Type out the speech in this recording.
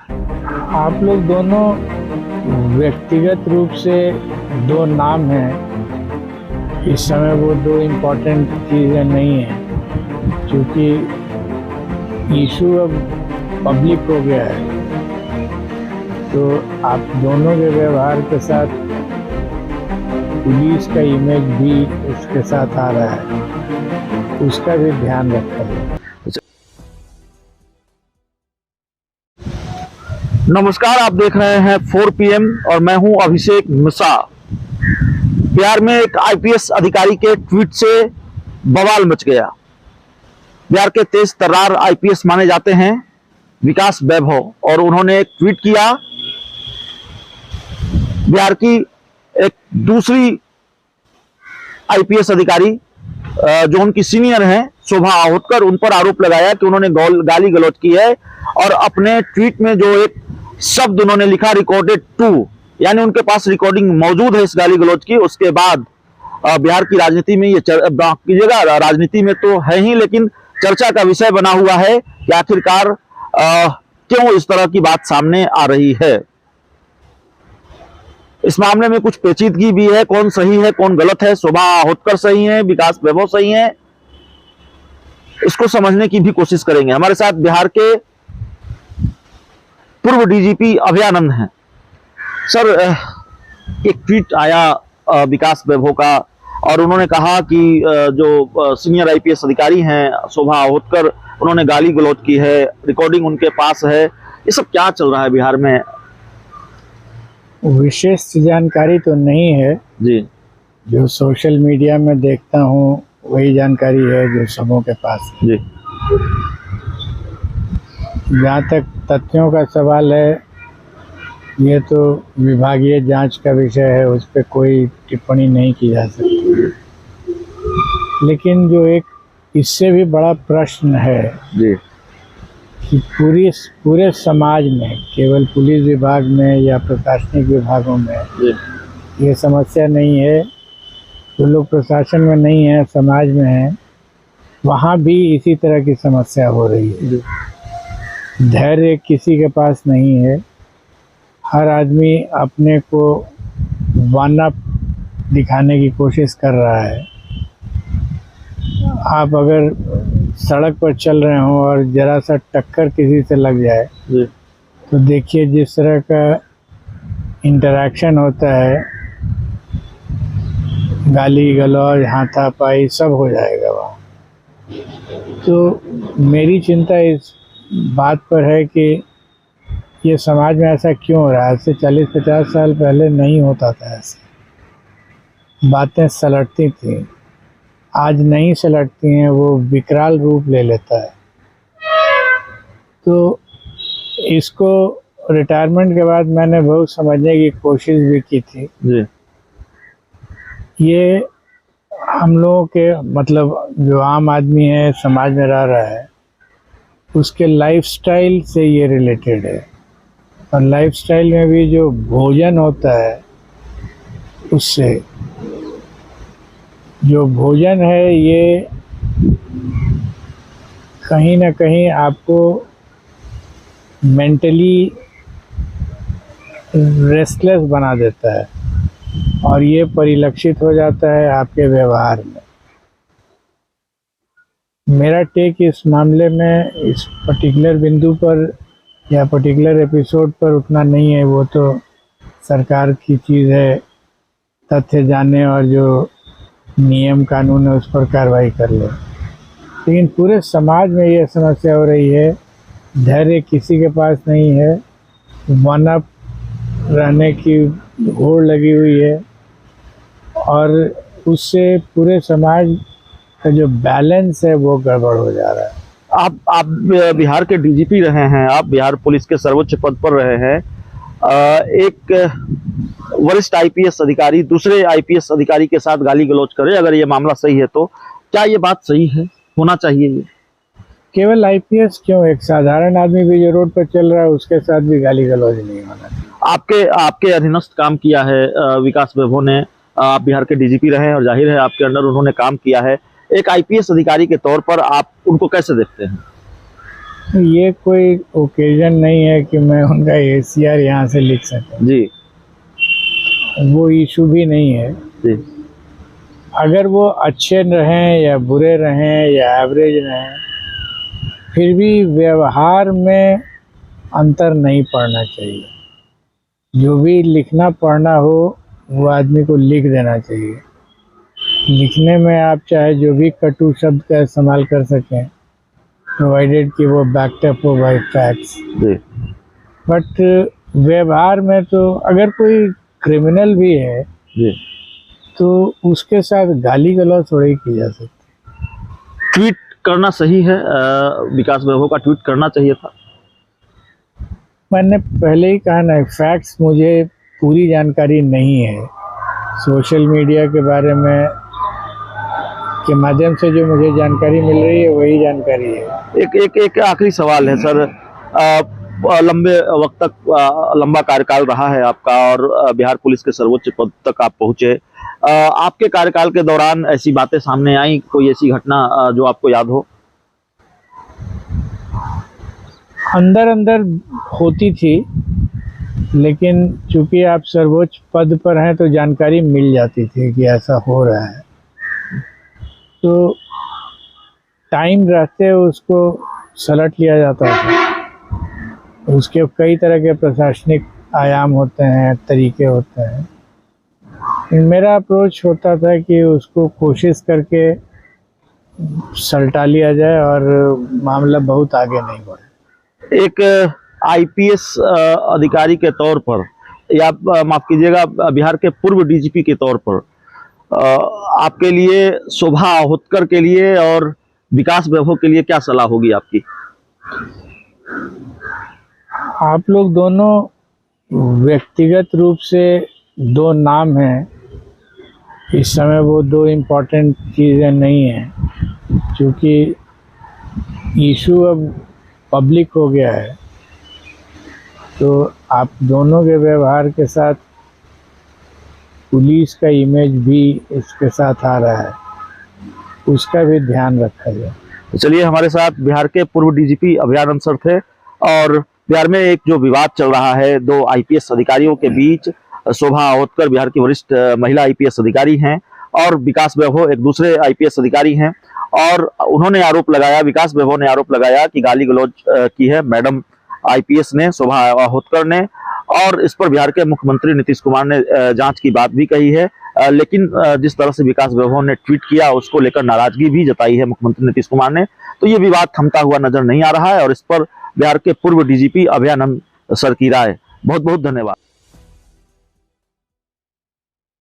आप लोग दोनों व्यक्तिगत रूप से दो नाम हैं। इस समय वो दो इम्पोर्टेंट चीज़ें नहीं हैं, क्योंकि इशू अब पब्लिक हो गया है। तो आप दोनों के व्यवहार के साथ पुलिस का इमेज भी उसके साथ आ रहा है, उसका भी ध्यान रखें। नमस्कार, आप देख रहे हैं 4 PM और मैं हूं अभिषेक मिश्रा। बिहार में एक IPS अधिकारी के ट्वीट से बवाल मच गया। बिहार के तेज तर्रार IPS माने जाते हैं विकास वैभव, और उन्होंने एक ट्वीट किया। बिहार की एक दूसरी IPS अधिकारी जो उनकी सीनियर हैं शोभा आहोतकर, उन पर आरोप लगाया कि उन्होंने गाली गलौज की है, और अपने ट्वीट में जो एक शब्द उन्होंने लिखा रिकॉर्डेड टू, यानी उनके पास रिकॉर्डिंग मौजूद है इस गाली गलौज की। उसके बाद बिहार की राजनीति में ये कीजिएगा, राजनीति में तो है ही, लेकिन चर्चा का विषय बना हुआ है कि आखिरकार क्यों इस तरह की बात सामने आ रही है। इस मामले में कुछ पेचीदगी भी है, कौन सही है कौन गलत है, शोभा आहोतकर सही है, विकास वैभव सही है, इसको समझने की भी कोशिश करेंगे। हमारे साथ बिहार के पूर्व DGP अभयानंद हैं। सर, एक ट्वीट आया विकास वैभव का, और उन्होंने कहा कि जो सीनियर IPS अधिकारी हैं शोभा आहोतकर, उन्होंने गाली गलौज की है, रिकॉर्डिंग उनके पास है। ये सब क्या चल रहा है बिहार में? विशेष जानकारी तो नहीं है जी, जो सोशल मीडिया में देखता हूँ वही जानकारी है जो सबों के पास है। जी, जहाँ तक तथ्यों का सवाल है, ये तो विभागीय जांच का विषय है, उस पर कोई टिप्पणी नहीं की जा सकती। लेकिन जो एक इससे भी बड़ा प्रश्न है जी, कि पूरे समाज में, केवल पुलिस विभाग में या प्रशासनिक विभागों में जी, ये समस्या नहीं है। जो लोग प्रशासन में नहीं है, समाज में है, वहाँ भी इसी तरह की समस्या हो रही है। धैर्य किसी के पास नहीं है। हर आदमी अपने को वन अप दिखाने की कोशिश कर रहा है। आप अगर सड़क पर चल रहे हो और जरा सा टक्कर किसी से लग जाए जी, तो देखिए जिस तरह का इंटरेक्शन होता है, गाली गलौज हाथापाई सब हो जाएगा वहाँ। तो मेरी चिंता इस बात पर है कि ये समाज में ऐसा क्यों हो रहा है। आज से 40-50 साल पहले नहीं होता था, ऐसे बातें सलटती थी। आज नहीं सलटती हैं, वो विकराल रूप ले लेता है। तो इसको रिटायरमेंट के बाद मैंने बहुत समझने की कोशिश भी की थी। जी, ये हम लोगों के मतलब जो आम आदमी है, समाज में रह रहा है, उसके लाइफस्टाइल से ये रिलेटेड है। और लाइफस्टाइल में भी जो भोजन होता है, उससे जो भोजन है ये कहीं ना कहीं आपको मेंटली रेस्टलेस बना देता है, और ये परिलक्षित हो जाता है आपके व्यवहार में। मेरा टेक इस मामले में, इस पर्टिकुलर बिंदु पर या पर्टिकुलर एपिसोड पर उतना नहीं है। वो तो सरकार की चीज़ है, तथ्य जाने और जो नियम कानून है उस पर कार्रवाई कर ले। लेकिन पूरे समाज में ये समस्या हो रही है, धैर्य किसी के पास नहीं है, वन अप रहने की होड़ लगी हुई है, और उससे पूरे समाज का जो बैलेंस है वो गड़बड़ हो जा रहा है। आप बिहार के DGP रहे हैं, आप बिहार पुलिस के सर्वोच्च पद पर रहे हैं। एक वरिष्ठ IPS अधिकारी दूसरे IPS अधिकारी के साथ गाली गलौज करे, अगर ये मामला सही है तो क्या ये बात सही है? होना चाहिए ये? केवल IPS क्यों, एक साधारण आदमी भी जो रोड पर चल रहा है उसके साथ भी गाली गलौज नहीं होना चाहिए। आपके अधीनस्थ काम किया है विकास वैभव ने, आप बिहार के DGP रहे हैं और जाहिर है आपके अंडर उन्होंने काम किया है। एक IPS अधिकारी के तौर पर आप उनको कैसे देखते हैं? ये कोई ओकेजन नहीं है कि मैं उनका ACR यहाँ से लिख सकूं, जी वो इशू भी नहीं है। जी अगर वो अच्छे रहें या बुरे रहें या एवरेज रहें, फिर भी व्यवहार में अंतर नहीं पड़ना चाहिए। जो भी लिखना पढ़ना हो वो आदमी को लिख देना चाहिए। लिखने में आप चाहे जो भी कटु शब्द का इस्तेमाल कर सकें, प्रोवाइडेड कि वो बैक्ड अप हो बाय फैक्ट्स। जी बट व्यवहार में तो अगर कोई क्रिमिनल भी है जी। तो उसके साथ गाली गलौज थोड़ी की जा सकती। ट्वीट करना सही है? विकास वैभव का ट्वीट करना चाहिए था? मैंने पहले ही कहा ना, फैक्ट्स मुझे पूरी जानकारी नहीं है। सोशल मीडिया के बारे में के माध्यम से जो मुझे जानकारी मिल रही है वही जानकारी है। एक आखिरी सवाल है सर। लंबे वक्त तक लंबा कार्यकाल रहा है आपका और बिहार पुलिस के सर्वोच्च पद तक आप पहुंचे। आपके कार्यकाल के दौरान ऐसी बातें सामने आई, कोई ऐसी घटना जो आपको याद हो? अंदर अंदर होती थी, लेकिन चूंकि आप सर्वोच्च पद पर हैं तो जानकारी मिल जाती थी कि ऐसा हो रहा है। तो टाइम रहते उसको सलट लिया जाता था। उसके कई तरह के प्रशासनिक आयाम होते हैं, तरीके होते हैं। मेरा अप्रोच होता था कि उसको कोशिश करके सलटा लिया जाए और मामला बहुत आगे नहीं बढ़े। एक IPS अधिकारी के तौर पर, या माफ कीजिएगा बिहार के पूर्व DGP के तौर पर, आपके लिए, शोभा अहोतकर के लिए और विकास वैभव के लिए क्या सलाह होगी आपकी? आप लोग दोनों व्यक्तिगत रूप से दो नाम हैं। इस समय वो दो इम्पोर्टेंट चीज़ें नहीं हैं, क्योंकि इशू अब पब्लिक हो गया है। तो आप दोनों के व्यवहार के साथ पुलिस का इमेज भी इसके साथ आ रहा है, उसका भी ध्यान रखा जाए। तो चलिए, हमारे साथ बिहार के पूर्व DGP अभयानंद अनसर थे। और बिहार में एक जो विवाद चल रहा है दो IPS अधिकारियों के बीच, शोभा अहोतकर बिहार की वरिष्ठ महिला IPS अधिकारी हैं और विकास वैभव एक दूसरे IPS अधिकारी हैं। और उन्होंने आरोप लगाया, विकास वैभव ने आरोप लगाया कि गाली गलौज की है मैडम IPS ने, शोभा अहोतकर ने। और इस पर बिहार के मुख्यमंत्री नीतीश कुमार ने जांच की बात भी कही है। लेकिन जिस तरह से विकास वैभव ने ट्वीट किया उसको लेकर नाराजगी भी जताई है मुख्यमंत्री नीतीश कुमार ने। तो ये विवाद थमता हुआ नजर नहीं आ रहा है और इस पर बिहार के पूर्व DGP अभयानंद सर की राय। बहुत बहुत धन्यवाद।